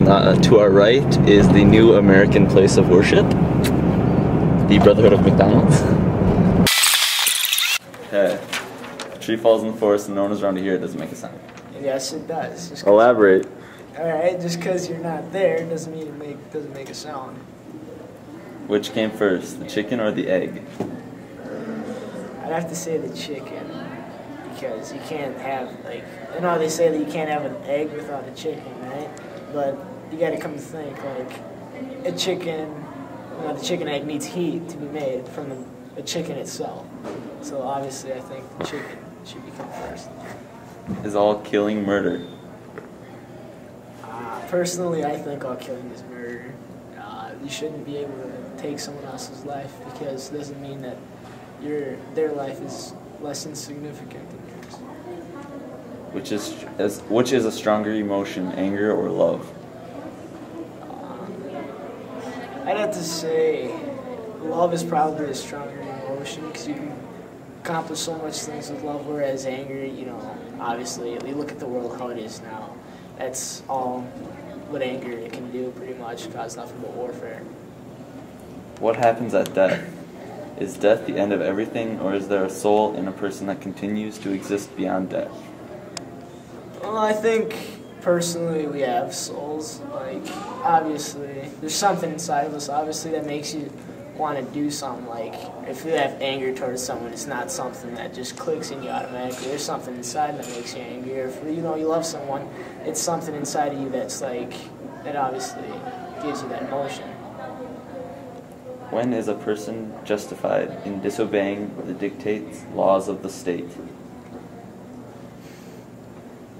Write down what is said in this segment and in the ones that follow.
to our right is the new American place of worship, the Brotherhood of McDonald's. Okay. A tree falls in the forest and no one is around to hear it, doesn't make a sound. Yes, it does. Elaborate. Alright, just because you're not there doesn't mean it doesn't make a sound. Which came first, the chicken or the egg? I'd have to say the chicken, because you can't have, like, I know they say that you can't have an egg without a chicken, right? But you gotta come to think, like, a chicken, the chicken egg needs heat to be made from the chicken itself. So obviously I think the chicken should become first. Is all killing murder? Personally, I think all killing is murder. You shouldn't be able to take someone else's life because it doesn't mean that their life is less insignificant than yours. Which is a stronger emotion, anger or love? I'd have to say love is probably a stronger emotion because you can accomplish so much things with love, whereas anger, obviously, we look at the world how it is now. That's all what anger can do, pretty much, cause nothing but warfare. What happens at death? Is death the end of everything, or is there a soul in a person that continues to exist beyond death? Well, I think, personally, we have souls. Like, obviously, there's something inside of us, obviously, that makes you want to do something. Like, if you have anger towards someone, it's not something that just clicks in you automatically. There's something inside that makes you angry. Or if you love someone, it's something inside of you that's like, that obviously gives you that emotion. When is a person justified in disobeying the dictates, laws of the state?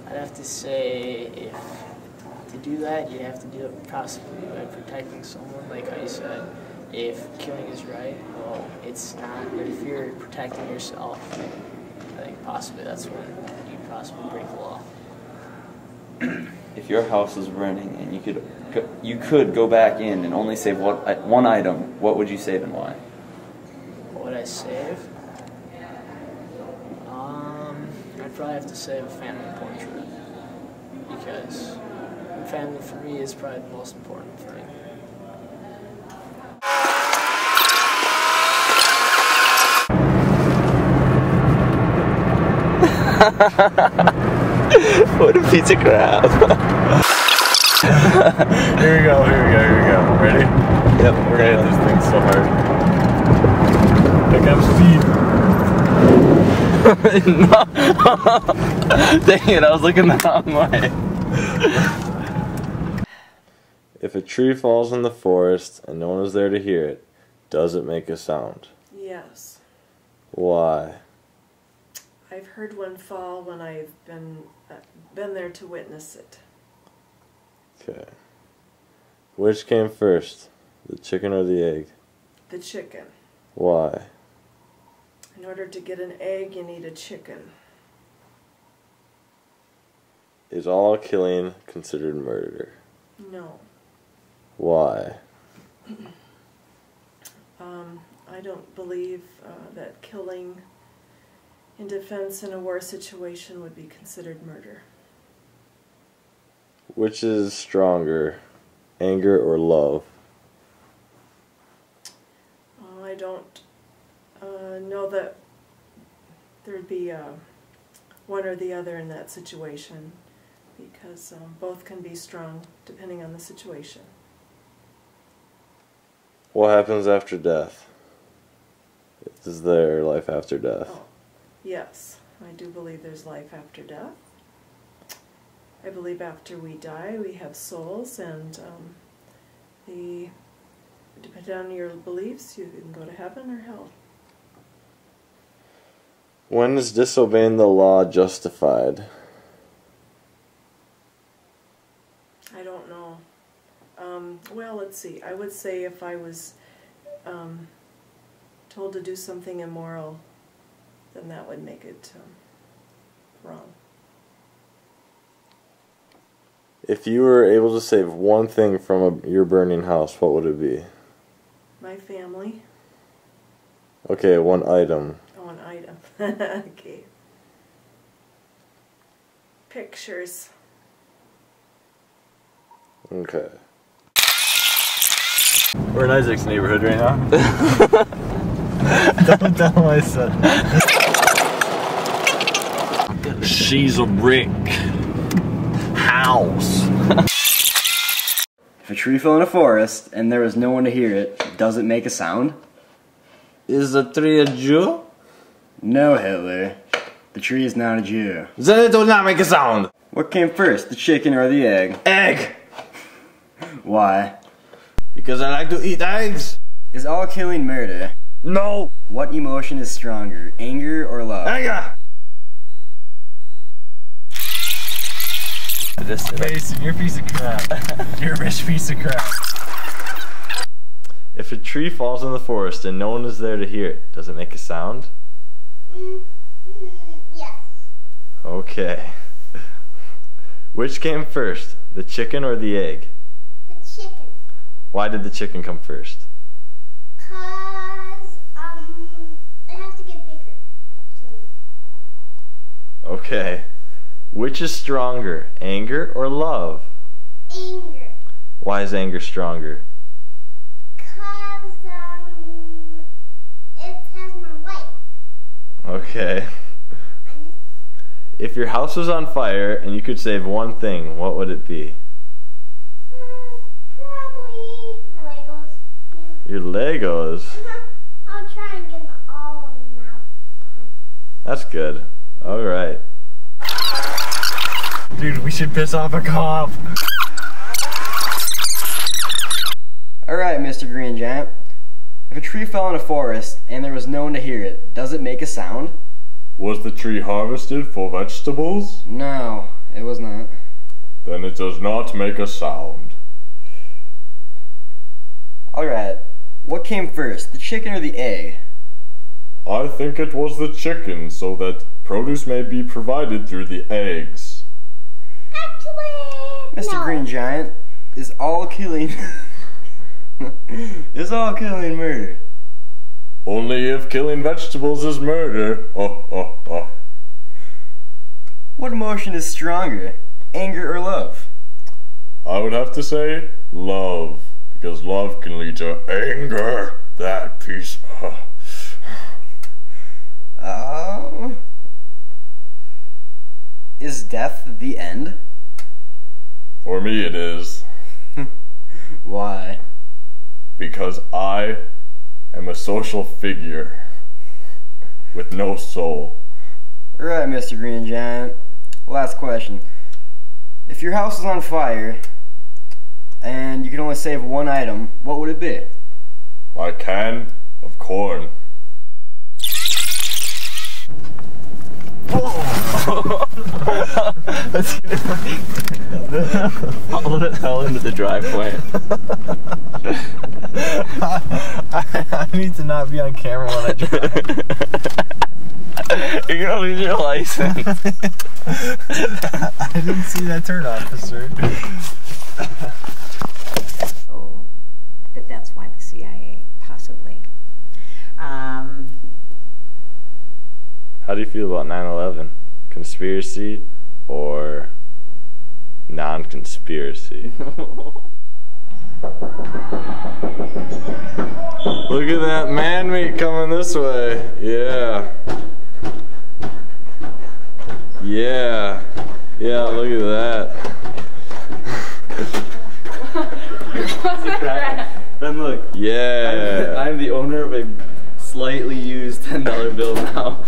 I'd have to say, to do that, you have to do it possibly by protecting someone, like how you said. If killing is right, well, it's not. But if you're protecting yourself, I think possibly that's when you possibly break the law. If your house was burning and you could go back in and only save one item, what would you save and why? What would I save? I'd probably have to save a family portrait because family for me is probably the most important thing. What a piece of crap. Here we go. Ready? Yep. We're gonna hit this thing so hard. Pick up speed. No. Dang it, I was looking the wrong way. If a tree falls in the forest and no one is there to hear it, does it make a sound? Yes. Why? I've heard one fall when I've been there to witness it. Okay. Which came first, the chicken or the egg? The chicken. Why? In order to get an egg, you need a chicken. Is all killing considered murder? No. Why? I don't believe that killing in defense in a war situation would be considered murder. Which is stronger, anger or love? I don't know that there'd be one or the other in that situation because both can be strong depending on the situation. What happens after death? Is there life after death? Oh, yes, I do believe there's life after death. I believe after we die we have souls, and depending on your beliefs, you can go to heaven or hell. When is disobeying the law justified? I don't know. Well, let's see. I would say if I was told to do something immoral, then that would make it wrong. If you were able to save one thing from your burning house, what would it be? My family. Okay, one item. Oh, an item. Okay. Pictures. Okay. We're in Isaac's neighborhood right now. Don't tell him I said that. She's a brick house. If a tree fell in a forest and there was no one to hear it, does it make a sound? Is the tree a Jew? No, Hitler. The tree is not a Jew. Then it does not make a sound. What came first, the chicken or the egg? Egg. Why? Because I like to eat eggs. Is all killing murder? No. What emotion is stronger, anger or love? Anger. Mason, you're a piece of crap. You're a rich piece of crap. If a tree falls in the forest and no one is there to hear it, does it make a sound? Yes. Okay. Which came first, the chicken or the egg? The chicken. Why did the chicken come first? Cause, it has to get bigger, actually. Okay. Which is stronger, anger or love? Anger. Why is anger stronger? Cause, it has more light. Okay. If your house was on fire and you could save one thing, what would it be? Probably my Legos. Yeah. Your Legos? I'll try and get all of them out. That's good. Alright. Dude, we should piss off a cop. Alright, Mr. Green Giant. If a tree fell in a forest and there was no one to hear it, does it make a sound? Was the tree harvested for vegetables? No, it was not. Then it does not make a sound. Alright, what came first, the chicken or the egg? I think it was the chicken, so that produce may be provided through the eggs. Actually, Mr. no. Green Giant, is all killing murder? Only if killing vegetables is murder. Oh, oh, oh. What emotion is stronger, anger or love? I would have to say love, because love can lead to anger. That piece. Is death the end? For me it is. Why? Because I am a social figure with no soul. Alright, Mr. Green Giant. Last question. If your house was on fire and you could only save one item, what would it be? My can of corn. All it fell into the driveway. I need to not be on camera when I drive. You're gonna lose your license. I didn't see that turn, officer. So that's why the CIA possibly. How do you feel about 9/11? Conspiracy or non-conspiracy? Look at that man meat coming this way. Yeah. Yeah. Yeah, look at that. Ben, look. Yeah. I'm the owner of a slightly used $10 bill now.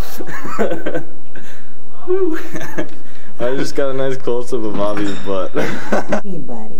I just got a nice close-up of Bobby's butt. Anybody